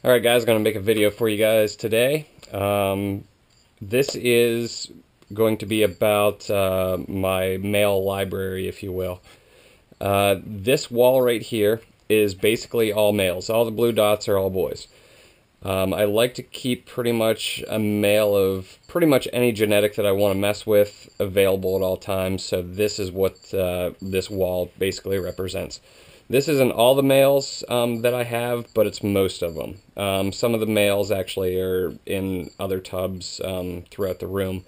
Alright guys, I'm going to make a video for you guys today. This is going to be about my male library, if you will. This wall right here is basically all males. All the blue dots are all boys. I like to keep pretty much a male of pretty much any genetic that I want to mess with available at all times, so this is what this wall basically represents. This isn't all the males that I have, but it's most of them. Some of the males actually are in other tubs throughout the room,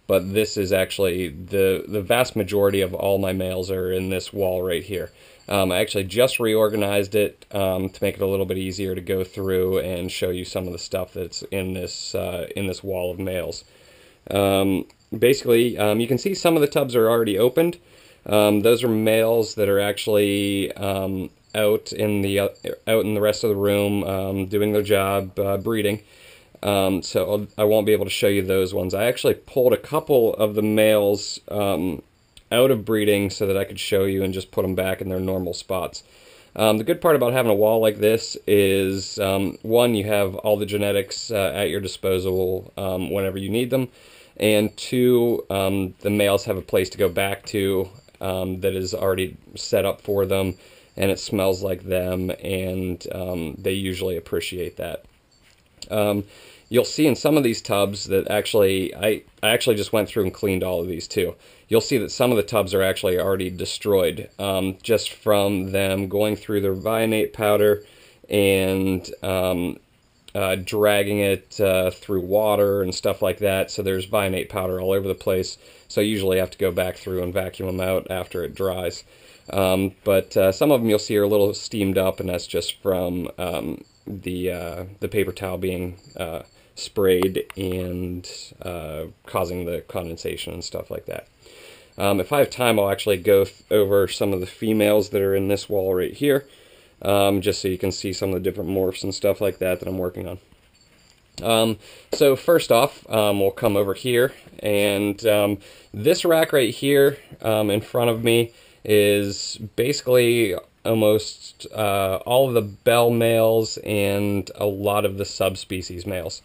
but this is actually the vast majority of all my males are in this wall right here. I actually just reorganized it to make it a little bit easier to go through and show you some of the stuff that's in this wall of males. Basically, you can see some of the tubs are already opened. Those are males that are actually out in the rest of the room doing their job, breeding. So I won't be able to show you those ones. I actually pulled a couple of the males out of breeding so that I could show you and just put them back in their normal spots. The good part about having a wall like this is, one, you have all the genetics at your disposal whenever you need them, and two, the males have a place to go back to that is already set up for them, and it smells like them, and they usually appreciate that. You'll see in some of these tubs that actually, I actually just went through and cleaned all of these too. You'll see that some of the tubs are actually already destroyed just from them going through their Vionate powder and dragging it through water and stuff like that. So there's Vionate powder all over the place. So I usually have to go back through and vacuum them out after it dries. But some of them you'll see are a little steamed up, and that's just from the paper towel being sprayed and causing the condensation and stuff like that. If I have time, I'll actually go over some of the females that are in this wall right here, just so you can see some of the different morphs and stuff like that I'm working on. So first off, we'll come over here, and this rack right here in front of me is basically almost all of the bell males and a lot of the subspecies males.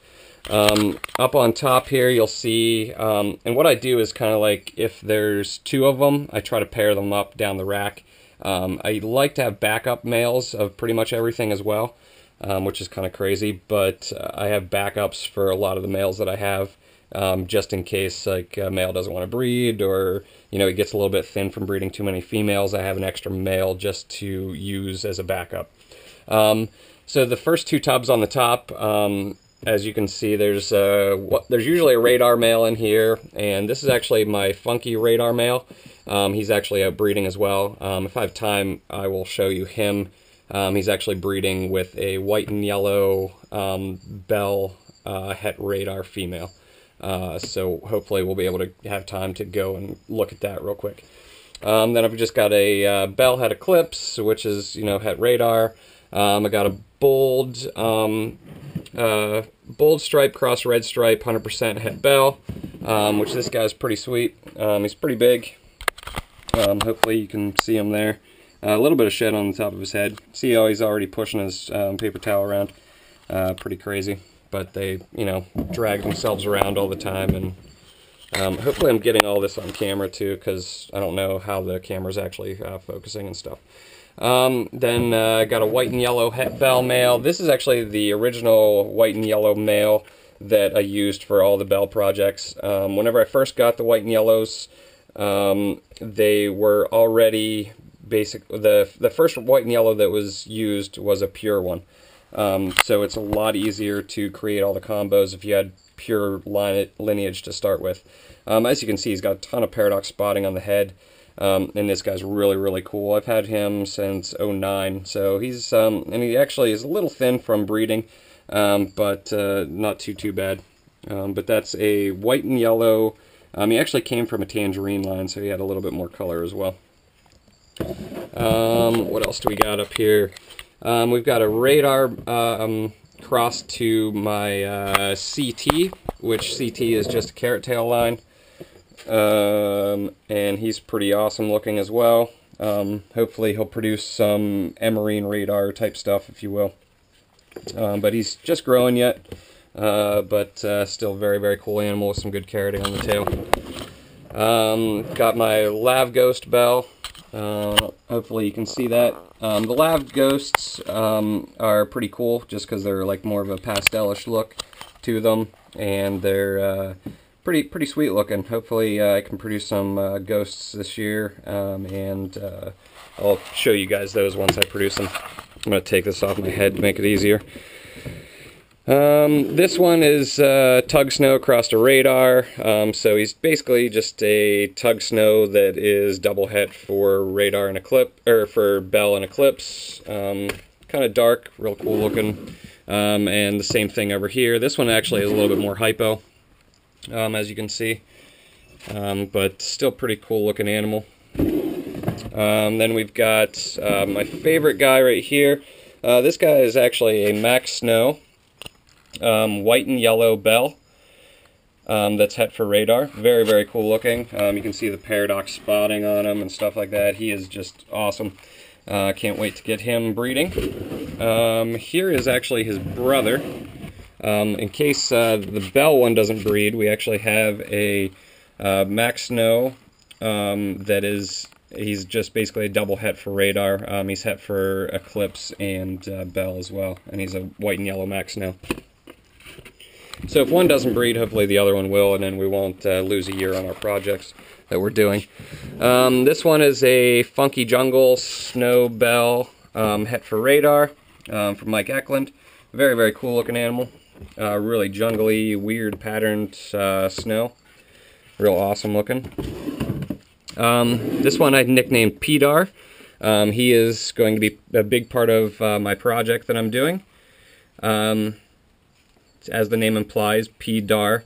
Up on top here you'll see, and what I do is kind of like, if there's two of them, I try to pair them up down the rack. I like to have backup males of pretty much everything as well, which is kind of crazy, but I have backups for a lot of the males that I have, just in case like a male doesn't want to breed, or you know, it gets a little bit thin from breeding too many females. I have an extra male just to use as a backup. So the first two tubs on the top, as you can see, there's usually a radar male in here, and this is actually my funky radar male. He's actually out breeding as well. If I have time, I will show you him. He's actually breeding with a white and yellow bell het radar female. So hopefully we'll be able to have time to go and look at that real quick. Then I've just got a bell het eclipse, which is, you know, het radar. I got a bold stripe cross red stripe 100% het bell, which this guy's pretty sweet. He's pretty big. Hopefully you can see him there. A little bit of shed on the top of his head. See how he's already pushing his paper towel around. Pretty crazy. But they, you know, drag themselves around all the time, and hopefully I'm getting all this on camera too, because I don't know how the camera's actually focusing and stuff. Then I got a white and yellow het bell male. This is actually the original white and yellow male that I used for all the bell projects. Whenever I first got the white and yellows, they were already basic. The first white and yellow that was used was a pure one. So it's a lot easier to create all the combos if you had pure lineage to start with. As you can see, he's got a ton of paradox spotting on the head, and this guy's really cool. I've had him since '09, so he's and he actually is a little thin from breeding, but not too bad. But that's a white and yellow. He actually came from a tangerine line, so he had a little bit more color as well. What else do we got up here? We've got a radar cross to my CT, which CT is just a carrot tail line, and he's pretty awesome looking as well. Hopefully he'll produce some emerine radar type stuff, if you will. but he's just growing yet. But still very, very cool animal with some good keratin on the tail. Got my Lav Ghost bell. Hopefully you can see that. The Lav Ghosts are pretty cool just because they're like more of a pastelish look to them, and they're pretty sweet looking. Hopefully I can produce some ghosts this year, and I'll show you guys those once I produce them. I'm going to take this off my head to make it easier. This one is Tug Snow across the radar. So he's basically just a Tug Snow that is double het for radar and eclipse, or for bell and eclipse. Kind of dark, real cool looking. And the same thing over here. This one actually is a little bit more hypo, as you can see, but still pretty cool looking animal. Then we've got my favorite guy right here. This guy is actually a Max Snow. White and yellow bell that's het for radar. Very, very cool looking. You can see the paradox spotting on him and stuff like that. He is just awesome. Can't wait to get him breeding. Here is actually his brother. In case the bell one doesn't breed, we actually have a Max Snow that is, he's just basically a double het for radar. He's het for eclipse and bell as well, and he's a white and yellow Max Snow. So if one doesn't breed, hopefully the other one will, and then we won't lose a year on our projects that we're doing. This one is a Funky Jungle Snow Bell het for radar from Mike Eklund. Very, very cool looking animal. Really jungly, weird patterned snow. Real awesome looking. This one I nicknamed P-Dar. He is going to be a big part of my project that I'm doing. As the name implies, P-Dar.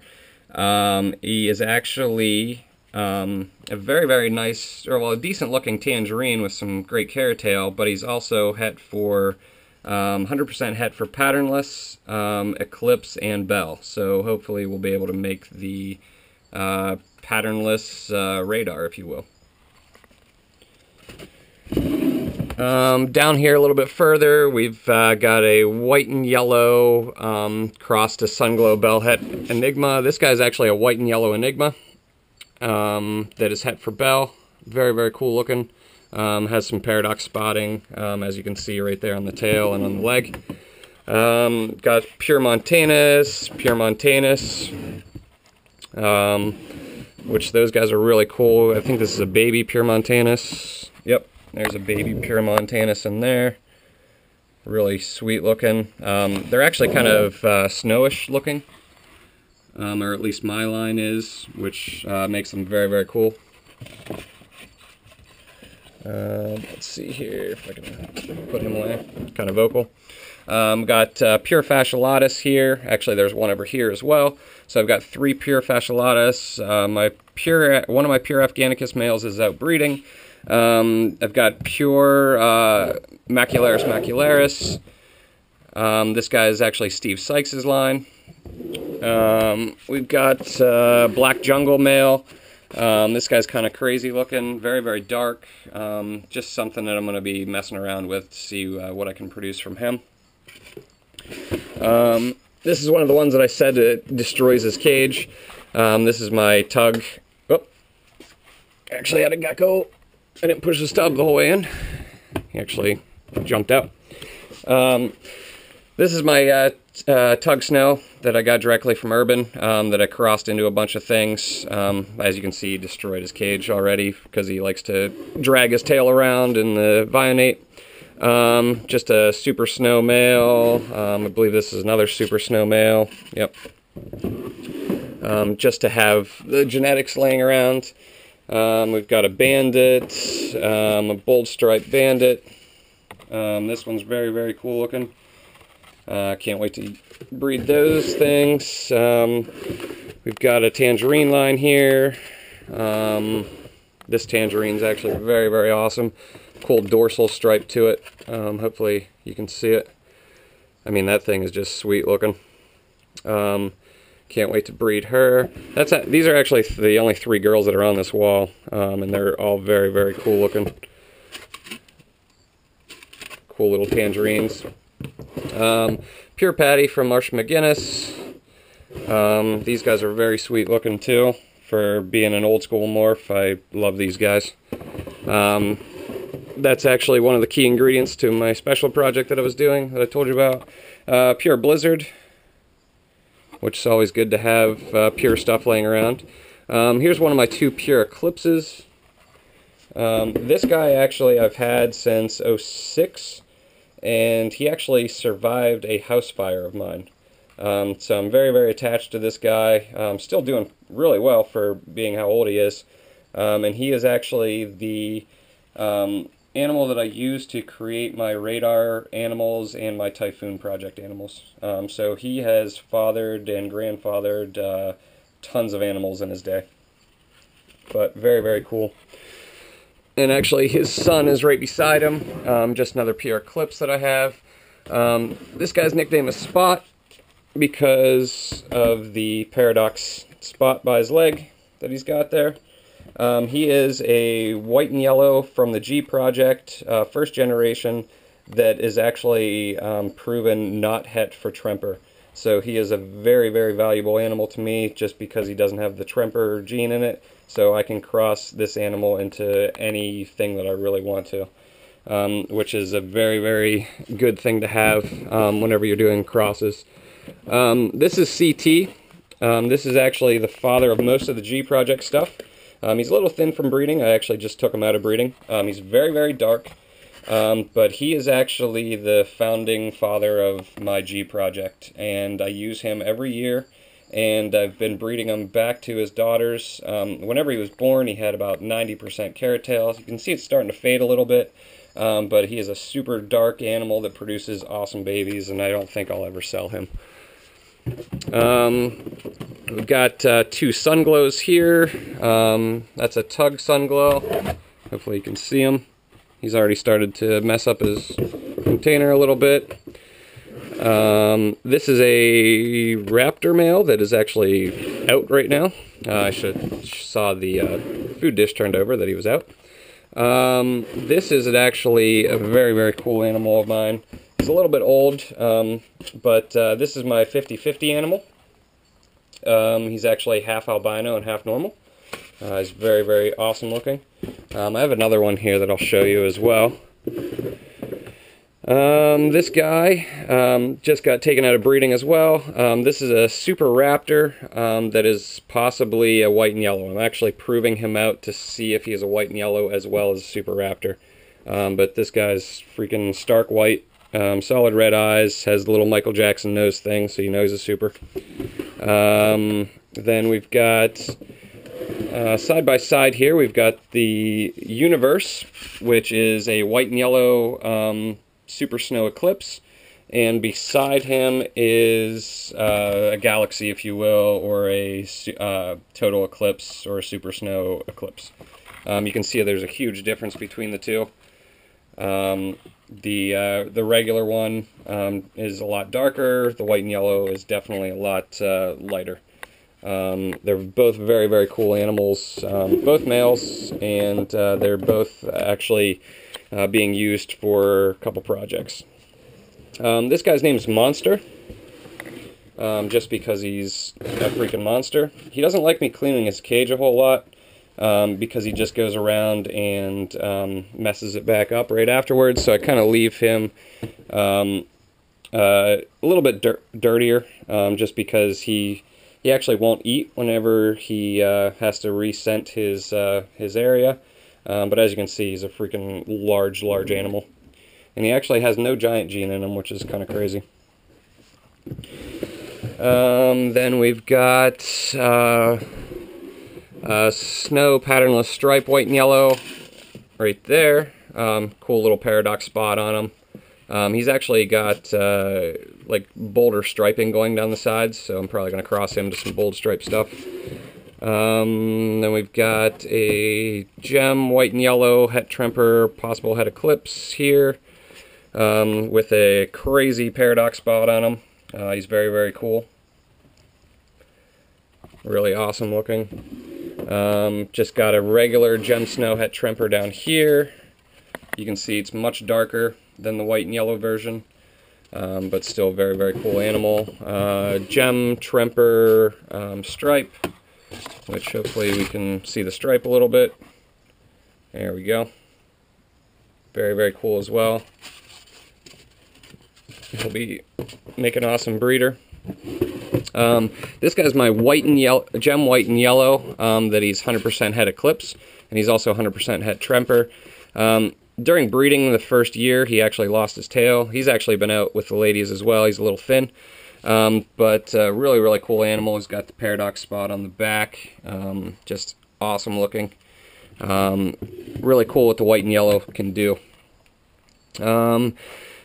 He is actually a very, very nice, or well, a decent looking tangerine with some great caratail, but he's also het for 100% het for patternless, eclipse, and bell. So hopefully we'll be able to make the patternless radar, if you will. Down here a little bit further, we've got a white and yellow crossed to Sunglow Bell het Enigma. This guy's actually a white and yellow Enigma that is het for bell. Very, very cool looking. Has some paradox spotting, as you can see right there on the tail and on the leg. Got Pure Montanus, which those guys are really cool. I think this is a baby Pure Montanus. Yep. There's a baby Pure Montanus in there. Really sweet looking. They're actually kind of snowish looking, or at least my line is, which makes them very, very cool. Let's see here if I can put him away. Kind of vocal. Got Pure Fasciolatus here. Actually, there's one over here as well. So I've got 3 Pure Fasciolatus. One of my Pure Afghanicus males is out breeding. I've got Pure Macularis macularis. This guy is actually Steve Sykes' line. We've got Black Jungle male. This guy's kind of crazy looking, very, very dark. Just something that I'm going to be messing around with to see what I can produce from him. This is one of the ones that I said it destroys his cage. This is my Tug. Oh, actually had a gecko. I didn't push the stub the whole way in. He actually jumped out. This is my Tug Snow that I got directly from Urban, that I crossed into a bunch of things. As you can see, he destroyed his cage already because he likes to drag his tail around in the Vionate. Just a Super Snow male. I believe this is another Super Snow male. Yep. Just to have the genetics laying around. We've got a Bandit, a Bold Stripe Bandit. This one's very, very cool looking. Can't wait to breed those things. We've got a Tangerine line here. This Tangerine's actually very, very awesome. Cool dorsal stripe to it. Hopefully you can see it. I mean, that thing is just sweet looking. Can't wait to breed her. These are actually the only 3 girls that are on this wall, and they're all very, very cool looking. Cool little tangerines. Pure Patty from Marsh McGuinness. These guys are very sweet looking too, for being an old school morph. I love these guys. That's actually one of the key ingredients to my special project that I was doing, that I told you about. Pure Blizzard, which is always good to have pure stuff laying around. Here's one of my 2 pure Eclipses. This guy actually I've had since '06, and he actually survived a house fire of mine. So I'm very, very attached to this guy. Still doing really well for being how old he is. And he is actually the animal that I use to create my radar animals and my Typhoon project animals. So he has fathered and grandfathered tons of animals in his day. But very, very cool. And actually his son is right beside him. Just another pure Eclipse that I have. This guy's nickname is Spot because of the paradox spot by his leg that he's got there. He is a white and yellow from the G project, first generation, that is actually proven not het for Tremper. So he is a very, very valuable animal to me just because he doesn't have the Tremper gene in it. So I can cross this animal into anything that I really want to, which is a very, very good thing to have whenever you're doing crosses. This is CT. This is actually the father of most of the G project stuff. He's a little thin from breeding. I actually just took him out of breeding. He's very, very dark, but he is actually the founding father of my G project, and I use him every year, and I've been breeding him back to his daughters. Whenever he was born, he had about 90% carrot tails. You can see it's starting to fade a little bit, but he is a super dark animal that produces awesome babies, and I don't think I'll ever sell him. We've got 2 Sunglows here. That's a Tug Sunglow. Hopefully you can see him. He's already started to mess up his container a little bit. This is a raptor male that is actually out right now. I saw the food dish turned over that he was out. This is actually a very, very cool animal of mine. He's a little bit old, but this is my 50-50 animal. He's actually half albino and half normal. He's very, very awesome looking. I have another one here that I'll show you as well. This guy just got taken out of breeding as well. This is a Super Raptor that is possibly a white and yellow. I'm actually proving him out to see if he is a white and yellow as well as a Super Raptor. But this guy's freaking stark white. Solid red eyes, has the little Michael Jackson nose thing, so you know he's a super. Then we've got, side by side here, we've got the Universe, which is a white and yellow Super Snow Eclipse. And beside him is a Galaxy, if you will, or a Total Eclipse or a Super Snow Eclipse. You can see there's a huge difference between the two. The regular one is a lot darker. The white and yellow is definitely a lot lighter. They're both very, very cool animals, both males, and they're both actually being used for a couple projects. This guy's name is Monster, just because he's a freaking monster. He doesn't like me cleaning his cage a whole lot. Because he just goes around and messes it back up right afterwards. So I kind of leave him a little bit dirtier, just because he actually won't eat whenever he has to rescent his area. But as you can see, he's a freaking large animal. And he actually has no giant gene in him, which is kind of crazy. Then we've got Snow Patternless Stripe, white and yellow, right there. Cool little paradox spot on him. He's actually got like boulder striping going down the sides, so I'm probably going to cross him to some bold stripe stuff. Then we've got a gem, white and yellow, het Tremper, possible het Eclipse here, with a crazy paradox spot on him. He's very, very cool. Really awesome looking. Just got a regular gem snow het Tremper down here. You can see it's much darker than the white and yellow version. but still very, very cool animal. Gem Tremper stripe, which hopefully we can see the stripe a little bit. There we go. Very, very cool as well. He'll be make an awesome breeder. This guy's my white and yellow, gem white and yellow, that he's 100% het eclipse, and he's also 100% het tremper. During breeding the first year, he actually lost his tail. He's actually been out with the ladies as well. He's a little thin, but really, really cool animal. He's got the paradox spot on the back, just awesome looking. Really cool what the white and yellow can do.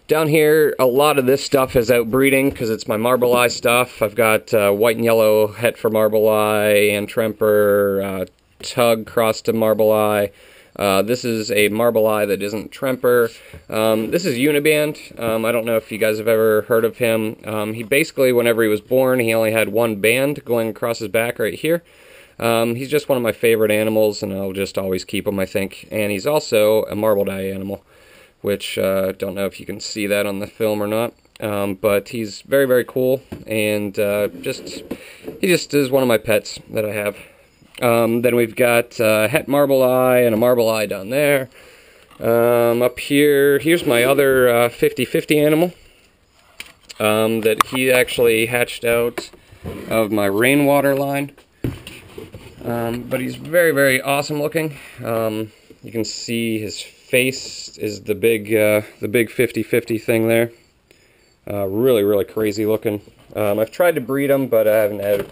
Down here, a lot of this stuff is out breeding because it's my marble eye stuff. I've got white and yellow het for marble eye, and tremper, tug crossed to marble eye. This is a marble eye that isn't tremper. This is Uniband. I don't know if you guys have ever heard of him. He basically, whenever he was born, he only had one band going across his back right here. He's just one of my favorite animals, and I'll just always keep him, I think. And he's also a marbled eye animal, which don't know if you can see that on the film or not. But he's very, very cool, and he just is one of my pets that I have. Then we've got het marble eye and a marble eye down there. Up here, here's my other 50-50 animal that he actually hatched out of my rainwater line. But he's very, very awesome looking. You can see his face is the big 50-50 thing there. Really, really crazy looking. I've tried to breed him, but I haven't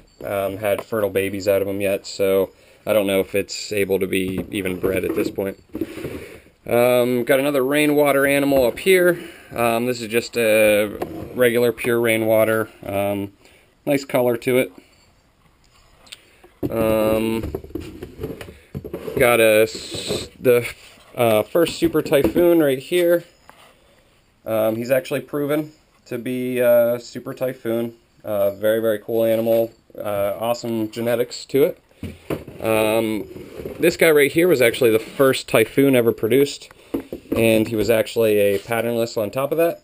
had fertile babies out of him yet, so I don't know if it's able to be even bred at this point. Got another rainwater animal up here. This is just a regular pure rainwater. Nice color to it. Got the first Super Typhoon right here. He's actually proven to be Super Typhoon. Very, very cool animal. Awesome genetics to it. This guy right here was actually the first Typhoon ever produced, and he was actually a patternless on top of that.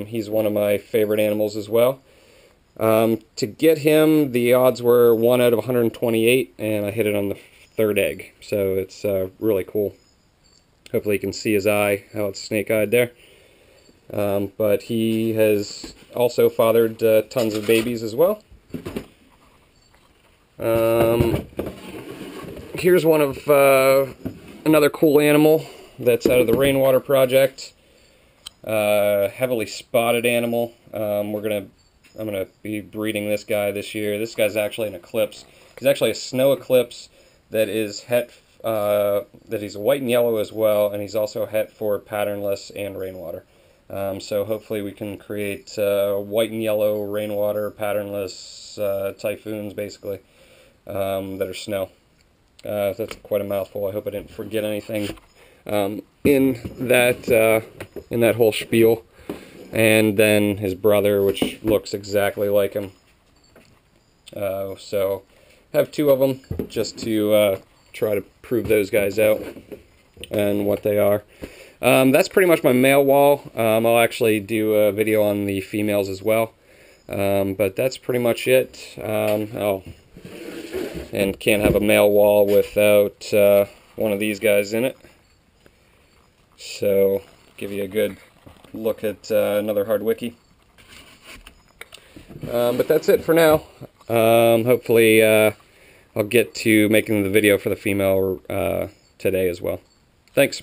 He's one of my favorite animals as well. To get him, the odds were 1 out of 128, and I hit it on the third egg, so it's really cool. Hopefully you can see his eye, how it's snake-eyed there. But he has also fathered tons of babies as well. Here's one of another cool animal that's out of the Rainwater Project. Heavily spotted animal. I'm gonna be breeding this guy this year. This guy's actually an eclipse. He's actually a snow eclipse that is het. That he's white and yellow as well, and he's also het for patternless and rainwater. So hopefully we can create white and yellow rainwater patternless typhoons, basically, that are snow. That's quite a mouthful. I hope I didn't forget anything in that whole spiel. And then his brother, which looks exactly like him. So I have 2 of them just to try to prove those guys out and what they are. That's pretty much my male wall. I'll actually do a video on the females as well. But that's pretty much it. And can't have a male wall without one of these guys in it. So give you a good look at another hard wiki. But that's it for now. Hopefully I'll get to making the video for the female today as well. Thanks.